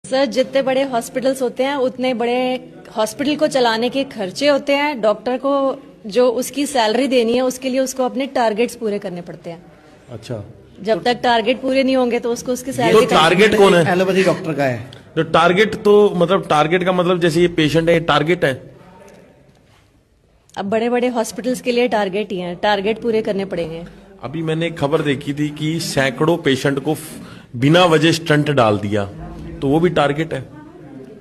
Sir जितने बड़े hospitals होते हैं उतने बड़े हॉस्पिटल को चलाने के खर्चे होते हैं। डॉक्टर को जो उसकी सैलरी देनी है उसके लिए उसको अपने टारगेट्स पूरे करने पड़ते हैं। अच्छा, जब तक टारगेट पूरे नहीं होंगे तो उसको उसकी तो सैलरी टारगेट कौन है? एलोपैथी डॉक्टर का है। तो टारगेट तो मतलब टारगेट का मतलब जैसे ये पेशेंट है, ये टारगेट है। अब बड़े बड़े हॉस्पिटल्स के लिए टारगेट ही है, टारगेट पूरे करने पड़ेंगे। अभी मैंने एक खबर देखी थी कि सैकड़ों पेशेंट को बिना वजह स्टंट डाल दिया, तो वो भी टारगेट है।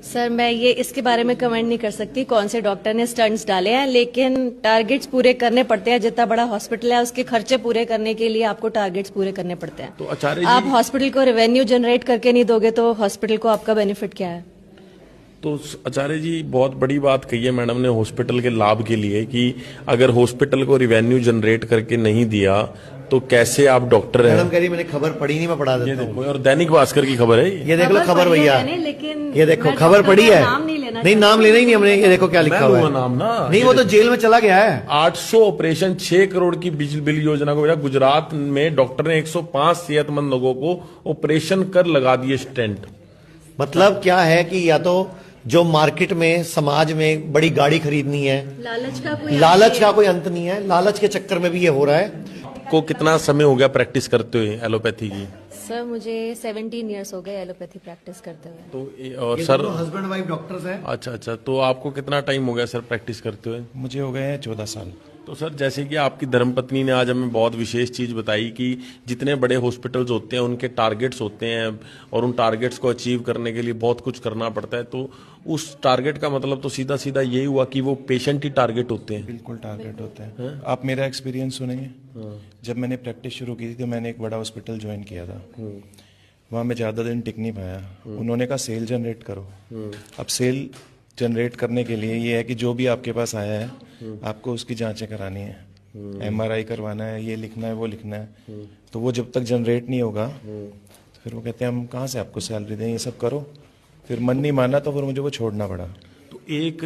सर मैं ये इसके बारे में कमेंट नहीं कर सकती कौन से डॉक्टर ने स्टंट्स डाले हैं, लेकिन टारगेट्स पूरे करने पड़ते हैं। जितना बड़ा हॉस्पिटल है उसके खर्चे पूरे करने के लिए आपको टारगेट्स पूरे करने पड़ते हैं। तो आचार्य आप जी, हॉस्पिटल को रेवेन्यू जनरेट करके नहीं दोगे तो हॉस्पिटल को आपका बेनिफिट क्या है? तो आचार्य जी बहुत बड़ी बात कही है मैडम ने हॉस्पिटल के लाभ के लिए कि अगर हॉस्पिटल को रिवेन्यू जनरेट करके नहीं दिया तो कैसे आप डॉक्टर हैं। मैडम कह रही मैंने खबर पढ़ी नहीं, मैं पढ़ा ये देता हूँ। देखो, और दैनिक भास्कर की खबर है ये देख लो खबर पढ़ी है भैया, मैंने, लेकिन ये देखो मैं खबर डॉक्टर पढ़ी का है। नाम नहीं लेना नहीं, नाम लेना ही नहीं हमने। ये देखो क्या लिखा मैं हुआ लूंगा है। नाम ना। नहीं, वो तो जेल में चला गया है। 800 ऑपरेशन 6 करोड़ की बिल योजना को भेजा। गुजरात में डॉक्टर ने 105 सेहतमंद लोगों को ऑपरेशन कर लगा दिए स्टेंट। मतलब क्या है कि या तो जो मार्केट में समाज में बड़ी गाड़ी खरीदनी है, लालच का कोई अंत नहीं है, लालच के चक्कर में भी ये हो रहा है। को कितना समय हो गया प्रैक्टिस करते हुए एलोपैथी की? सर मुझे 17 इयर्स हो गए एलोपैथी प्रैक्टिस करते हुए। तो और सर हस्बैंड वाइफ डॉक्टर्स हैं। अच्छा अच्छा, तो आपको कितना टाइम हो गया सर प्रैक्टिस करते हुए? मुझे हो गए हैं 14 साल। तो सर जैसे कि आपकी धर्मपत्नी ने आज हमें बहुत विशेष चीज बताई कि जितने बड़े हॉस्पिटल्स होते हैं उनके टारगेट्स होते हैं और उन टारगेट्स को अचीव करने के लिए बहुत कुछ करना पड़ता है। तो उस टारगेट का मतलब तो सीधा सीधा यही हुआ कि वो पेशेंट ही टारगेट होते हैं। बिल्कुल टारगेट होते हैं। आप मेरा एक्सपीरियंस सुनेंगे। जब मैंने प्रैक्टिस शुरू की थी तो मैंने एक बड़ा हॉस्पिटल ज्वाइन किया था। वहाँ मैं ज़्यादा दिन टिक नहीं पाया। उन्होंने कहा सेल जनरेट करो। अब सेल जनरेट करने के लिए ये है कि जो भी आपके पास आया है आपको उसकी जांचें करानी है, MRI करवाना है, ये लिखना है, वो लिखना है। तो वो जब तक जनरेट नहीं होगा तो फिर वो कहते हैं हम कहाँ से आपको सैलरी दें, ये सब करो। फिर मन नहीं माना तो फिर मुझे वो छोड़ना पड़ा। तो एक